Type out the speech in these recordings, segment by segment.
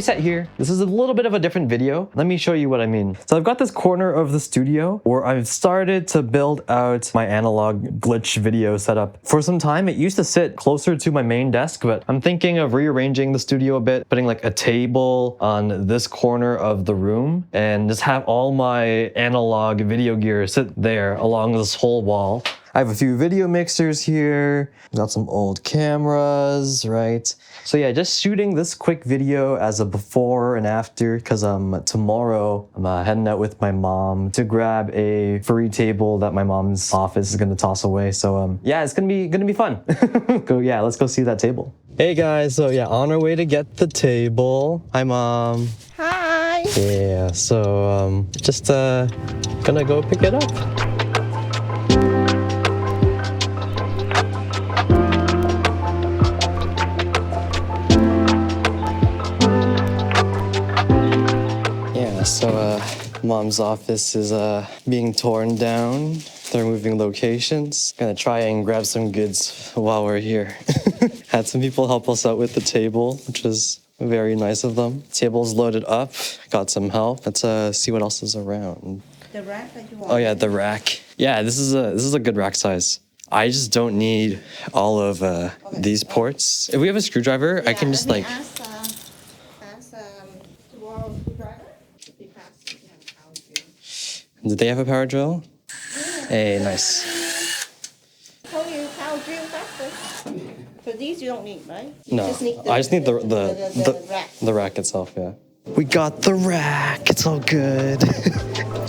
reset here. This is a little bit of a different video. Let me show you what I mean. So I've got this corner of the studio where I've started to build out my analog glitch video setup. For some time, it used to sit closer to my main desk, but I'm thinking of rearranging the studio a bit, putting like a table on this corner of the room and just have all my analog video gear sit there along this whole wall. I have a few video mixers here, got some old cameras, right? So yeah, just shooting this quick video as a before and after, because tomorrow I'm heading out with my mom to grab a free table that my mom's office is gonna toss away. So yeah, it's gonna be fun. Let's go see that table. Hey guys, so yeah, on our way to get the table. Hi Mom. Hi. Yeah, so just gonna go pick it up. So Mom's office is being torn down. They're moving locations. Gonna try and grab some goods while we're here. Had some people help us out with the table, which was very nice of them. Table's loaded up. Got some help. Let's see what else is around. The rack that you want. Oh yeah, the rack. Yeah, this is a good rack size. I just don't need all of these ports. If we have a screwdriver, I can just like. Ask to borrow a screwdriver. Did they have a power drill? Yeah. Hey, nice. Told you power drill faster. So these you don't need, right? No, I just need the rack. The rack itself, yeah. We got the rack, it's all good.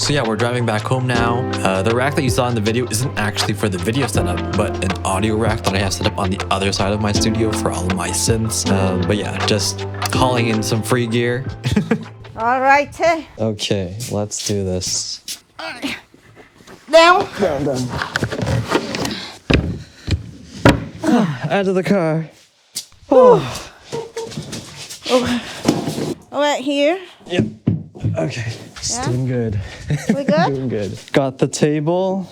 So yeah, we're driving back home now. The rack that you saw in the video isn't actually for the video setup, but an audio rack that I have set up on the other side of my studio for all of my synths. But yeah, just hauling in some free gear. All right. Okay, let's do this. Down. Out of the car. All right, here. Yep. Okay. It's doing good. We good? Doing good. Got the table.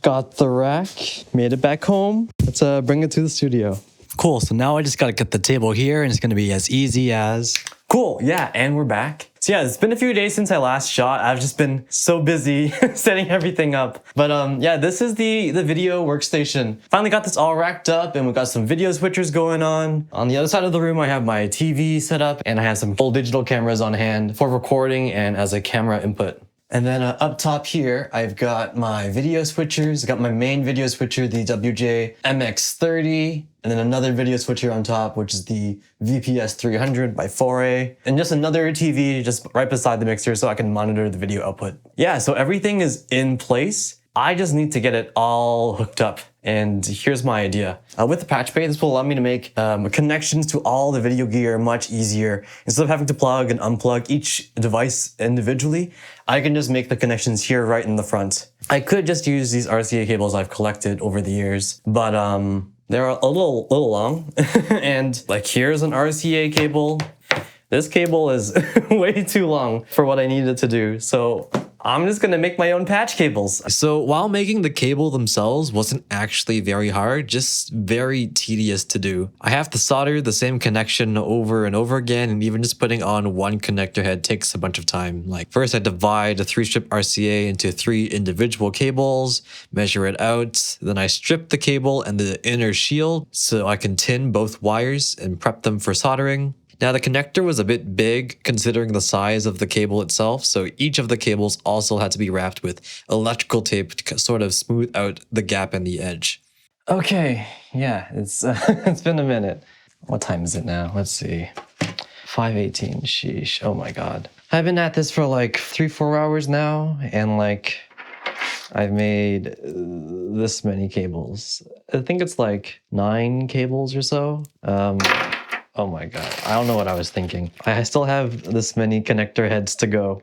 Got the rack. Made it back home. Let's bring it to the studio. Cool, so now I just gotta get the table here and it's gonna be as easy as... Cool, yeah, and we're back. So yeah, it's been a few days since I last shot. I've just been so busy setting everything up. But yeah, this is the video workstation. Finally got this all racked up and we got some video switchers going on. On the other side of the room, I have my TV set up and I have some full digital cameras on hand for recording and as a camera input. And then up top here, I've got my video switchers. I got my main video switcher, the WJ MX-30, and then another video switcher on top, which is the VPS 300 by 4A, and just another TV just right beside the mixer so I can monitor the video output. Yeah, so everything is in place. I just need to get it all hooked up. And here's my idea. With the Patchbay, this will allow me to make connections to all the video gear much easier. Instead of having to plug and unplug each device individually, I can just make the connections here right in the front. I could just use these RCA cables I've collected over the years, but they're a little long. And like here's an RCA cable. This cable is way too long for what I needed to do. So I'm just gonna make my own patch cables. So while making the cable themselves wasn't actually very hard, just very tedious to do. I have to solder the same connection over and over again, and even just putting on one connector head takes a bunch of time. Like first I divide a 3-strip RCA into 3 individual cables, measure it out, then I strip the cable and the inner shield so I can tin both wires and prep them for soldering. Now the connector was a bit big considering the size of the cable itself, so each of the cables also had to be wrapped with electrical tape to sort of smooth out the gap in the edge. Okay, yeah, it's it's been a minute. What time is it now? Let's see. 5:18, sheesh, oh my god. I've been at this for like 3-4 hours now, and like I've made this many cables. I think it's like 9 cables or so. Oh my god, I don't know what I was thinking. I still have this many connector heads to go.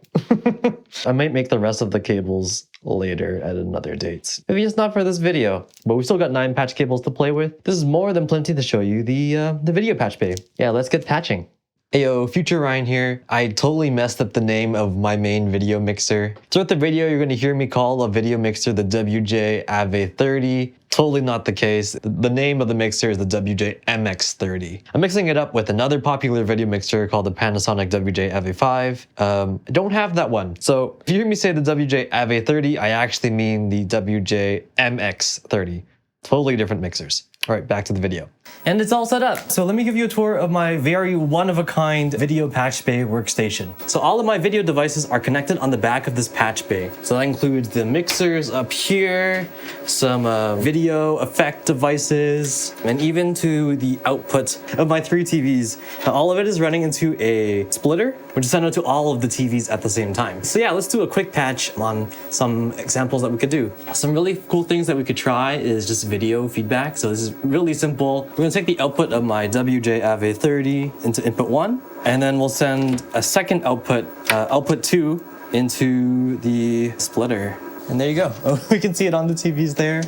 I might make the rest of the cables later at another date. Maybe it's not for this video, but we've still got 9 patch cables to play with. This is more than plenty to show you the video patch bay. Yeah, let's get patching. Ayo, Future Ryan here. I totally messed up the name of my main video mixer. Throughout the video, you're going to hear me call a video mixer the WJ MX-30. Totally not the case. The name of the mixer is the WJ MX-30. I'm mixing it up with another popular video mixer called the Panasonic WJ MX-30. I don't have that one. So if you hear me say the WJ MX-30, I actually mean the WJ MX-30. Totally different mixers. All right, back to the video. And it's all set up. So let me give you a tour of my very one-of-a-kind video Patchbay workstation. So all of my video devices are connected on the back of this Patchbay. So that includes the mixers up here, some video effect devices, and even to the output of my 3 TVs. Now, all of it is running into a splitter, which is sent out to all of the TVs at the same time. So yeah, let's do a quick patch on some examples that we could do. Some really cool things that we could try is just video feedback. So this is really simple. We're gonna take the output of my WJ MX-30 into input 1, and then we'll send a second output, output 2, into the splitter. And there you go. We can see it on the TVs there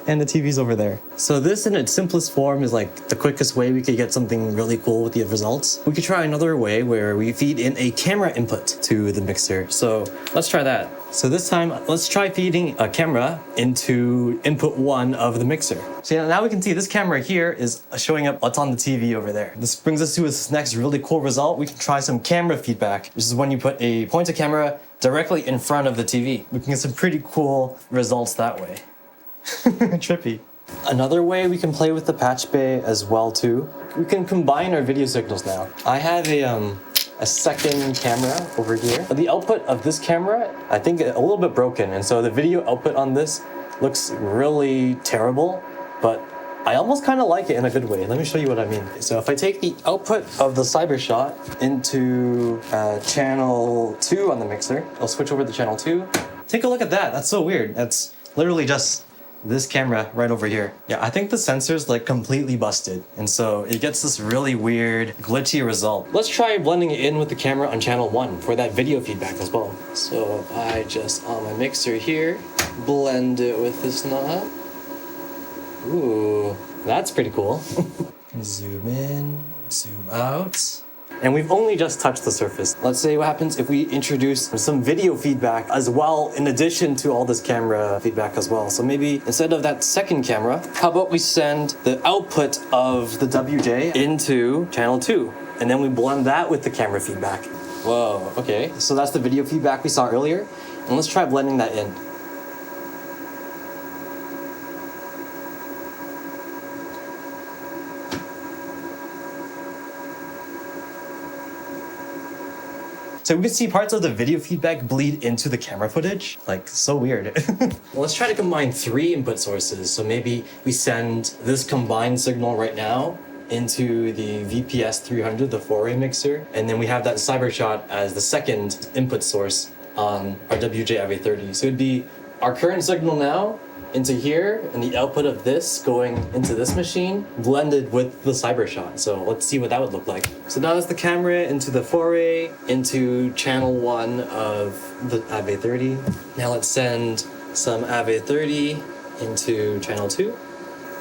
and the TVs over there. So this in its simplest form is like the quickest way we could get something really cool with the results. We could try another way where we feed in a camera input to the mixer. So let's try that. So this time, let's try feeding a camera into input 1 of the mixer. So yeah, now we can see this camera here is showing up what's on the TV over there. This brings us to this next really cool result. We can try some camera feedback. This is when you put a pointer camera directly in front of the TV. We can get some pretty cool results that way. Trippy. Another way we can play with the Patchbay as well too, we can combine our video signals now. I have a second camera over here. The output of this camera, I think a little bit broken, and so the video output on this looks really terrible, but I almost kind of like it in a good way. Let me show you what I mean. So if I take the output of the CyberShot into channel 2 on the mixer, I'll switch over to channel 2. Take a look at that. That's so weird. That's literally just this camera right over here. Yeah, I think the sensor's like completely busted, and so it gets this really weird, glitchy result. Let's try blending it in with the camera on channel 1 for that video feedback as well. So if I just, on my mixer here, blend it with this knob. Ooh, that's pretty cool. Zoom in, zoom out. And we've only just touched the surface. Let's say what happens if we introduce some video feedback as well, in addition to all this camera feedback as well. So maybe instead of that second camera, how about we send the output of the WJ into channel 2, and then we blend that with the camera feedback. Whoa, okay. So that's the video feedback we saw earlier. And let's try blending that in. So we can see parts of the video feedback bleed into the camera footage. Like, so weird. Well, let's try to combine 3 input sources. So maybe we send this combined signal right now into the VPS 300, the 4A mixer, and then we have that CyberShot as the second input source on our WJ MX-30. So it'd be our current signal now into here, and the output of this going into this machine, blended with the CyberShot. So let's see what that would look like. So now that's the camera into the 4A, into channel 1 of the MX-30. Now let's send some MX-30 into channel 2.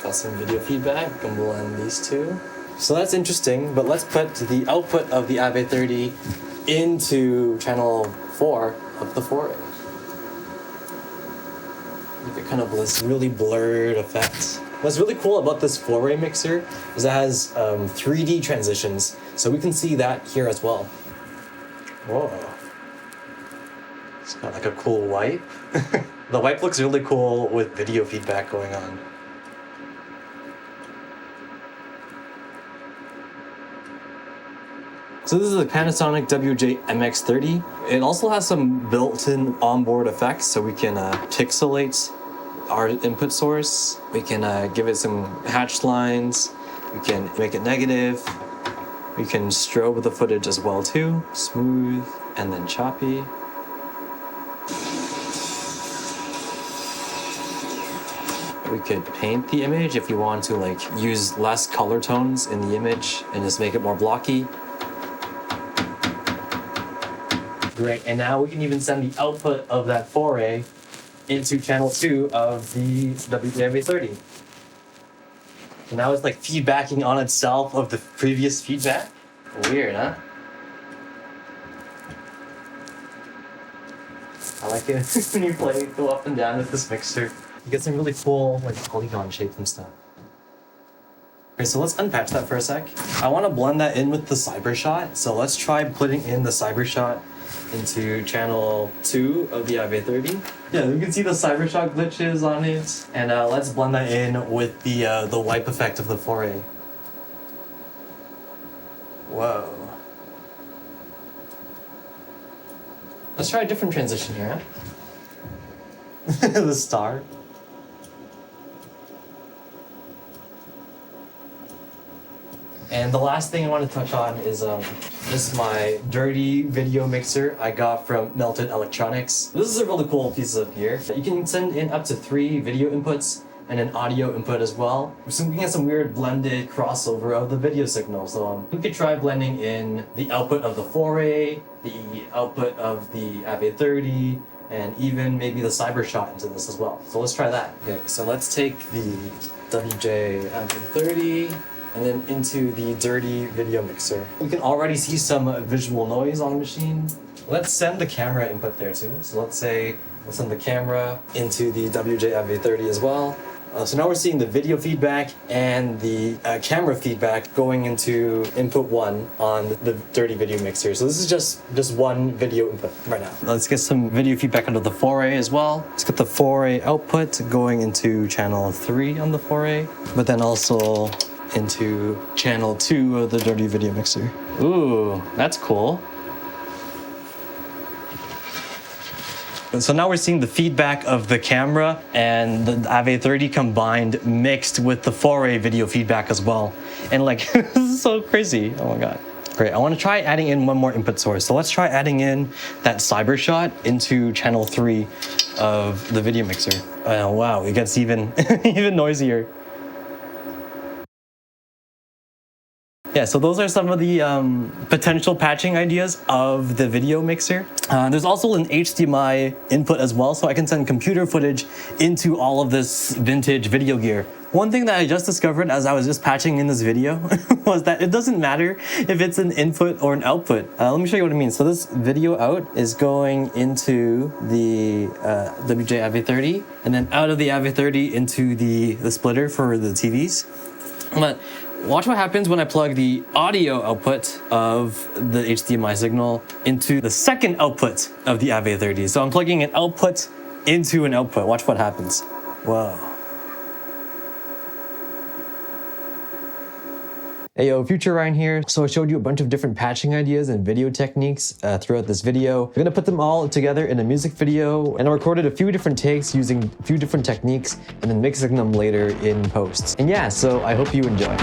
Got some video feedback, we can blend these two. So that's interesting, but let's put the output of the MX-30 into channel 4 of the 4A. It kind of this really blurred effect. What's really cool about this 4-way mixer is it has 3D transitions, so we can see that here as well. Whoa. It's got like a cool wipe. The wipe looks really cool with video feedback going on. So this is a Panasonic WJ MX-30. It also has some built-in onboard effects, so we can pixelate our input source. We can give it some hatched lines. We can make it negative. We can strobe the footage as well too. Smooth and then choppy. We could paint the image if you want to like use less color tones in the image and just make it more blocky. Great, and now we can even send the output of that 4A into channel 2 of the WJ MX-30. And now it's like feedbacking on itself of the previous feedback. Weird, huh? like it when you go up and down with this mixer. You get some really cool like polygon shapes and stuff. Okay, so let's unpatch that for a sec. I want to blend that in with the cyber shot. So let's try putting in the cyber shot into channel 2 of the WJ30. Yeah, we can see the cyber shot glitches on it. And let's blend that in with the wipe effect of the foray. Whoa. Let's try a different transition here. The star. And the last thing I want to touch on is this is my dirty video mixer I got from Melted Electronics. This is a really cool piece of gear. You can send in up to 3 video inputs and an audio input as well. So we can get some weird blended crossover of the video signal. So we could try blending in the output of the foray, the output of the WJ30, and even maybe the cyber shot into this as well. So let's try that. Okay, so let's take the WJ MX-30 and then into the dirty video mixer. We can already see some visual noise on the machine. Let's send the camera input there too. So let's say we'll send the camera into the WJ MX-30 as well. So now we're seeing the video feedback and the camera feedback going into input 1 on the dirty video mixer. So this is just one video input right now. Let's get some video feedback out of the foray as well. Let's get the foray output going into channel 3 on the foray, but then also into channel 2 of the dirty video mixer. Ooh, that's cool. So now we're seeing the feedback of the camera and the WJ30 combined mixed with the foray video feedback as well. And like, this is so crazy. Oh my God. Great, I want to try adding in one more input source. So let's try adding in that cyber shot into channel 3 of the video mixer. Oh wow, it gets even, even noisier. Yeah, so those are some of the potential patching ideas of the video mixer. There's also an HDMI input as well, so I can send computer footage into all of this vintage video gear. One thing that I just discovered as I was just patching in this video was that it doesn't matter if it's an input or an output. Let me show you what I mean. So this video out is going into the WJ MX-30 and then out of the WJ-30 into the splitter for the TVs. But watch what happens when I plug the audio output of the HDMI signal into the second output of the WJ-30. So I'm plugging an output into an output. Watch what happens. Whoa. Hey yo, Future Ryan here. So I showed you a bunch of different patching ideas and video techniques throughout this video. I'm gonna put them all together in a music video, and I recorded a few different takes using a few different techniques and then mixing them later in post. And yeah, so I hope you enjoy.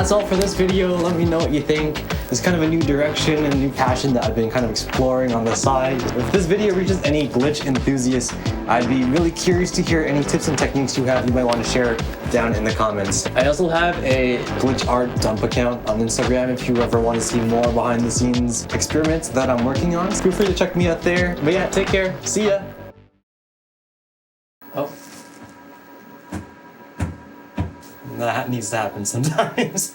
that's all for this video. Let me know what you think. It's kind of a new direction and a new passion that I've been kind of exploring on the side. If this video reaches any glitch enthusiasts, I'd be really curious to hear any tips and techniques you have you might want to share down in the comments. I also have a glitch art dump account on Instagram if you ever want to see more behind the scenes experiments that I'm working on. Feel free to check me out there. But yeah, take care. See ya. Oh. That needs to happen sometimes.